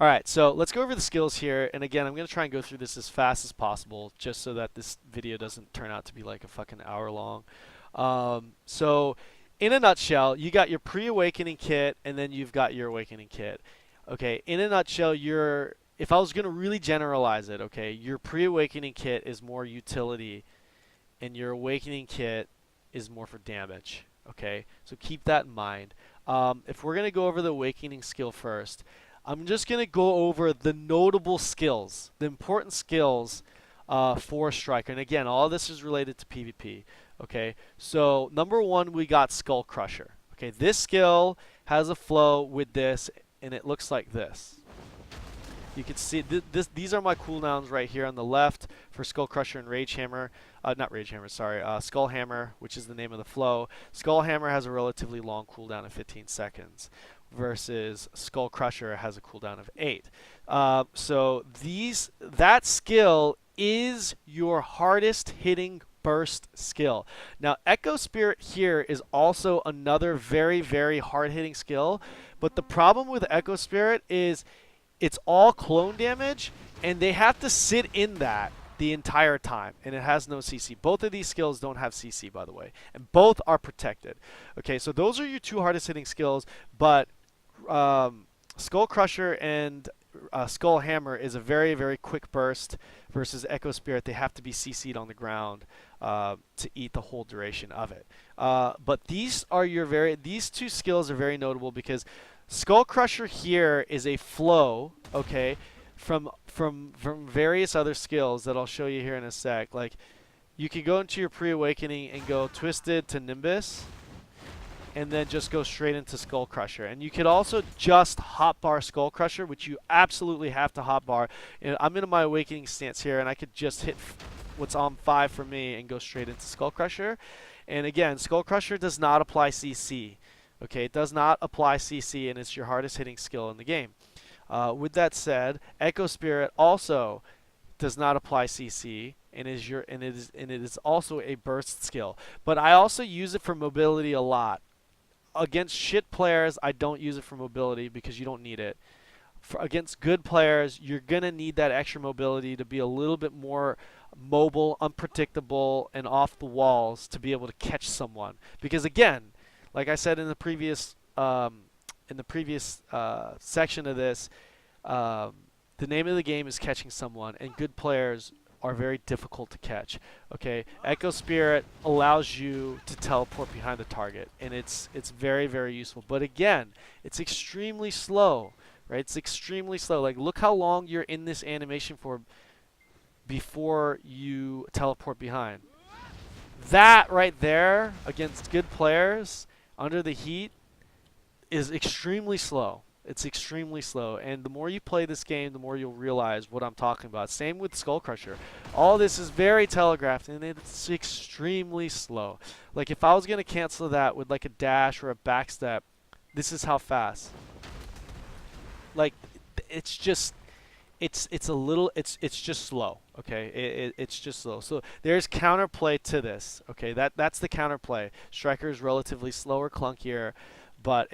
All right, so let's go over the skills here. And again, I'm going to try and go through this as fast as possible just so that this video doesn't turn out to be like a fucking hour long. So in a nutshell, you got your pre-awakening kit and then you've got your awakening kit. Okay, in a nutshell, if I was going to really generalize it, okay, your pre-awakening kit is more utility and your awakening kit is more for damage. Okay, so keep that in mind. If we're going to go over the awakening skill first, I'm just going to go over the notable skills, the important skills for a striker. And again, all this is related to PvP. Okay, so number one, we got Skull Crusher. Okay, this skill has a flow with this, and it looks like this. You can see these are my cooldowns right here on the left for Skull Crusher and Rage Hammer. Not Rage Hammer, sorry. Skull Hammer, which is the name of the flow. Skull Hammer has a relatively long cooldown of 15 seconds versus Skull Crusher has a cooldown of 8. So that skill is your hardest hitting burst skill. Now, Echo Spirit here is also another very, very hard hitting skill, but the problem with Echo Spirit is it's all clone damage, and they have to sit in that the entire time, and it has no CC. Both of these skills don't have CC, by the way, and both are protected. Okay, so those are your two hardest hitting skills, but Skull Crusher and Skull Hammer is a very, very quick burst versus Echo Spirit. They have to be CC'd on the ground to eat the whole duration of it. But these two skills are very notable because Skull Crusher here is a flow, okay, from various other skills that I'll show you here in a sec. Like, you can go into your pre-awakening and go Twisted to Nimbus, and then just go straight into Skull Crusher. And you could also just hotbar Skull Crusher, which you absolutely have to hotbar. I'm in my awakening stance here, and I could just hit what's on 5 for me and go straight into Skull Crusher. And again, Skull Crusher does not apply CC. Okay, it does not apply CC, and it's your hardest hitting skill in the game. With that said, Echo Spirit also does not apply CC, and it is also a burst skill. But I also use it for mobility a lot. Against shit players, I don't use it for mobility because you don't need it. Against good players, you're gonna need that extra mobility to be a little bit more mobile, unpredictable, and off the walls to be able to catch someone. Because again, like I said in the previous section of this, the name of the game is catching someone, and good players are very difficult to catch. Okay, Echo Spirit allows you to teleport behind the target, and it's very, very useful. But again, it's extremely slow, right? It's extremely slow. Like, look how long you're in this animation for before you teleport behind. That right there against good players under the heat is extremely slow. It's extremely slow, and the more you play this game, the more you'll realize what I'm talking about. Same with Skull Crusher. All this is very telegraphed, and it's extremely slow. Like, if I was going to cancel that with like a dash or a backstep, this is how fast. Like, it's just it's just slow. Okay, it's just slow. So there's counterplay to this. Okay, that's the counterplay. Striker is relatively slower, clunkier, but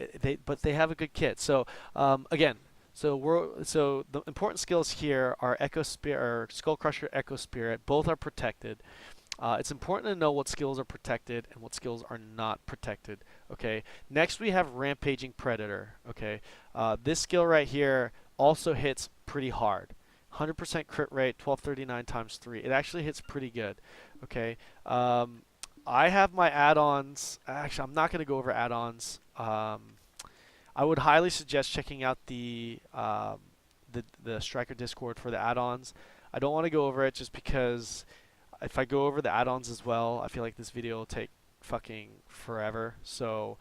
they have a good kit. So again, so the important skills here are Echo Spirit or Skull Crusher, Echo Spirit. Both are protected. It's important to know what skills are protected and what skills are not protected. Okay. Next we have Rampaging Predator. Okay. This skill right here also hits pretty hard. 100% crit rate, 1239 times 3. It actually hits pretty good. Okay. I have my add-ons. Actually, I'm not going to go over add-ons. I would highly suggest checking out the Striker Discord for the add-ons. I don't want to go over it just because if I go over the add-ons as well, I feel like this video will take fucking forever. So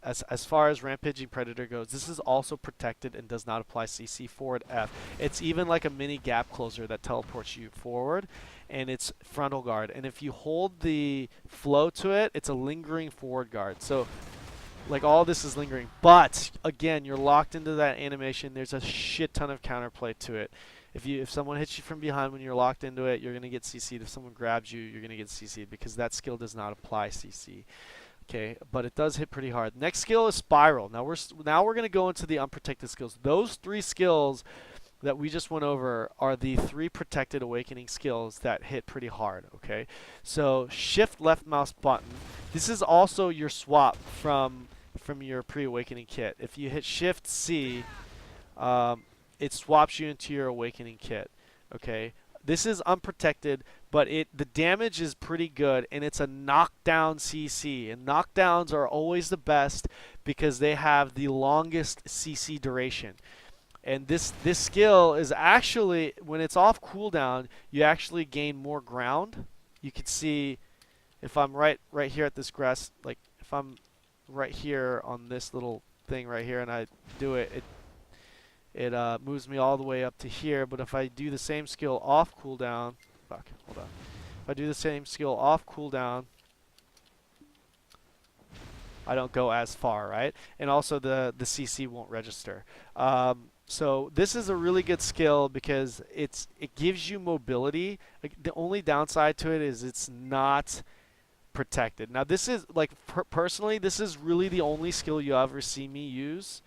as far as Rampaging Predator goes, this is also protected and does not apply CC forward F. It's even like a mini gap closer that teleports you forward, and it's frontal guard. And if you hold the flow to it, it's a lingering forward guard. So like all this is lingering, but again, you're locked into that animation. There's a shit ton of counterplay to it. If someone hits you from behind when you're locked into it, you're gonna get CC'd. If someone grabs you, you're gonna get CC'd because that skill does not apply CC. Okay, but it does hit pretty hard. Next skill is spiral. Now we're going to go into the unprotected skills. Those 3 skills that we just went over are the 3 protected awakening skills that hit pretty hard, okay? So shift left mouse button. This is also your swap from your pre-awakening kit. If you hit shift C, it swaps you into your awakening kit, okay? This is unprotected, but the damage is pretty good, and it's a knockdown CC. And knockdowns are always the best because they have the longest CC duration. And this skill is actually, when it's off cooldown, you actually gain more ground. You can see if I'm right here at this grass, like if I'm right here on this little thing right here and I do it, it moves me all the way up to here. But if I do the same skill off cooldown, fuck, hold on. If I do the same skill off cooldown, I don't go as far, right? And also the CC won't register. So this is a really good skill because it gives you mobility. Like, the only downside to it is it's not protected. Now this is like personally, this is really the only skill you ever see me use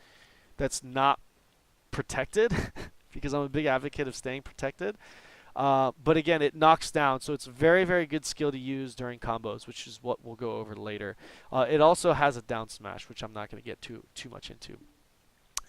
that's not protected because I'm a big advocate of staying protected. But again, it knocks down, so it's a very, very good skill to use during combos, which is what we'll go over later. It also has a down smash, which I'm not going to get too much into.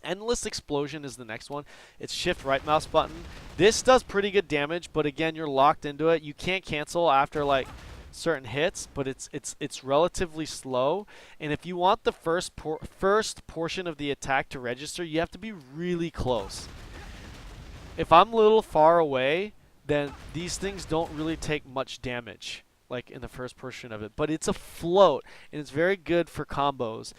Endless Explosion is the next one. It's shift right mouse button. This does pretty good damage, but again, you're locked into it. You can't cancel after like certain hits, but it's relatively slow. And if you want the first portion of the attack to register, you have to be really close. If I'm a little far away, then these things don't really take much damage, like in the first portion of it. But it's a float, and it's very good for combos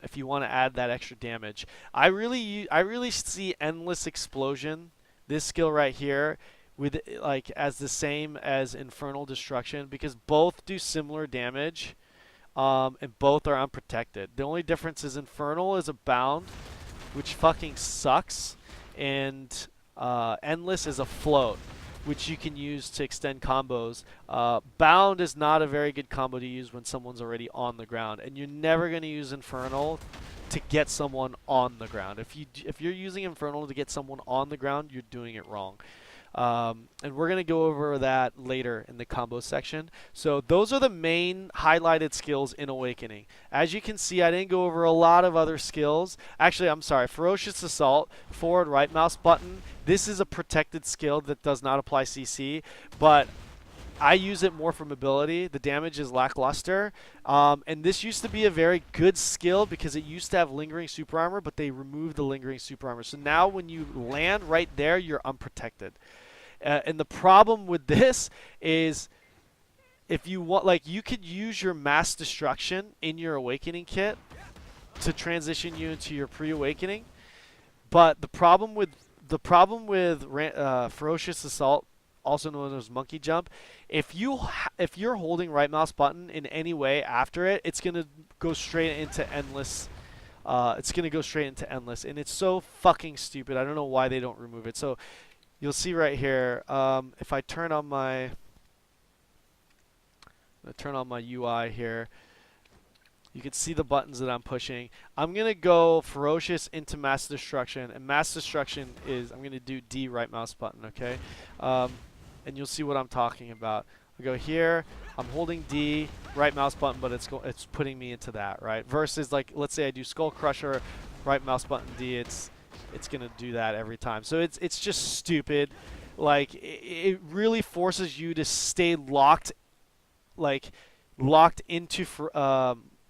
if you want to add that extra damage. I really see Endless Explosion, this skill right here, with like as the same as Infernal Destruction, because both do similar damage, and both are unprotected. The only difference is Infernal is a bound, which fucking sucks, and Endless is a float, which you can use to extend combos. Bound is not a very good combo to use when someone's already on the ground, and you're never going to use Infernal to get someone on the ground. If you're using Infernal to get someone on the ground, you're doing it wrong. And we're going to go over that later in the combo section. So those are the main highlighted skills in Awakening. As you can see, I didn't go over a lot of other skills. Actually, I'm sorry. Ferocious Assault, forward right mouse button. This is a protected skill that does not apply CC, but I use it more for mobility. The damage is lackluster. And this used to be a very good skill because it used to have lingering super armor, but they removed the lingering super armor. So now when you land right there, you're unprotected. And the problem with this is if you want, like, you could use your mass destruction in your awakening kit to transition you into your pre-awakening. But the problem with Ferocious Assault, also known as Monkey Jump, if you're holding right mouse button in any way after it, it's gonna go straight into Endless. It's gonna go straight into Endless, and it's so fucking stupid. I don't know why they don't remove it. So you'll see right here. If I turn on my UI here, you can see the buttons that I'm pushing. I'm going to go Ferocious into Mass Destruction. And Mass Destruction is, I'm going to do D right mouse button, okay? And you'll see what I'm talking about. I go here, I'm holding D, right mouse button, but it's putting me into that, right? Versus, like, let's say I do Skull Crusher, right mouse button D, it's going to do that every time. So it's just stupid. Like, it really forces you to stay locked into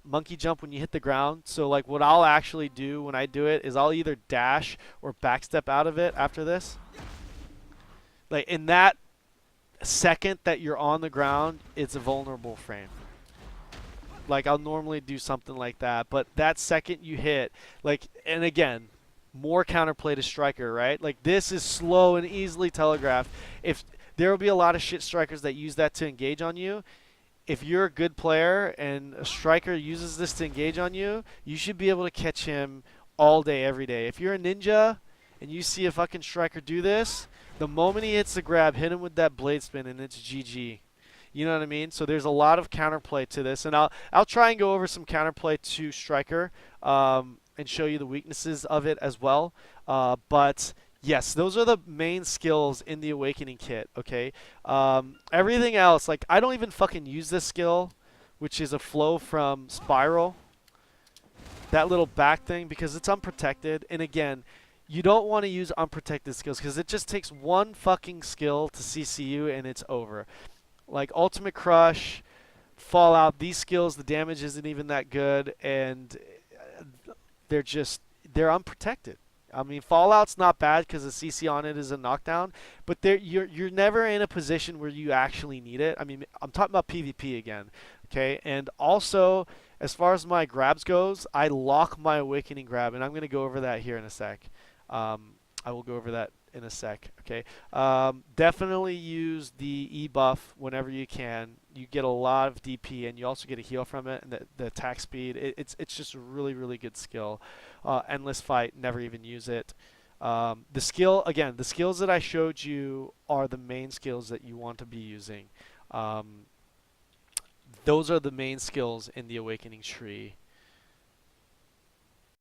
Monkey Jump when you hit the ground. So like what I'll actually do when I do it is I'll either dash or backstep out of it after this. Like in that second that you're on the ground, it's a vulnerable frame. Like I'll normally do something like that, but that second you hit, like, and again, more counterplay to Striker, right? Like this is slow and easily telegraphed. If there will be a lot of shit strikers that use that to engage on you, if you're a good player and a striker uses this to engage on you, you should be able to catch him all day, every day. If you're a ninja and you see a fucking striker do this, the moment he hits the grab, hit him with that blade spin and it's GG. You know what I mean? So there's a lot of counterplay to this, and I'll try and go over some counterplay to Striker, and show you the weaknesses of it as well. But yes, those are the main skills in the Awakening kit. Okay, everything else, like I don't even fucking use this skill, which is a flow from Spiral, that little back thing, because it's unprotected. And again, you don't want to use unprotected skills because it just takes one fucking skill to CC you and it's over. Like Ultimate Crush, Fallout, these skills, the damage isn't even that good, and they're just they're unprotected. I mean, Fallout's not bad because the CC on it is a knockdown, but you're never in a position where you actually need it. I mean, I'm talking about PvP again, okay? And also, as far as my grabs goes, I lock my Awakening grab, and I'm gonna go over that here in a sec. I will go over that in a sec, okay? Definitely use the E buff whenever you can. You get a lot of DP, and you also get a heal from it, and the attack speed. It's just a really, really good skill. Endless Fight, never even use it. The skill, again, the skills that I showed you are the main skills that you want to be using. Those are the main skills in the Awakening tree.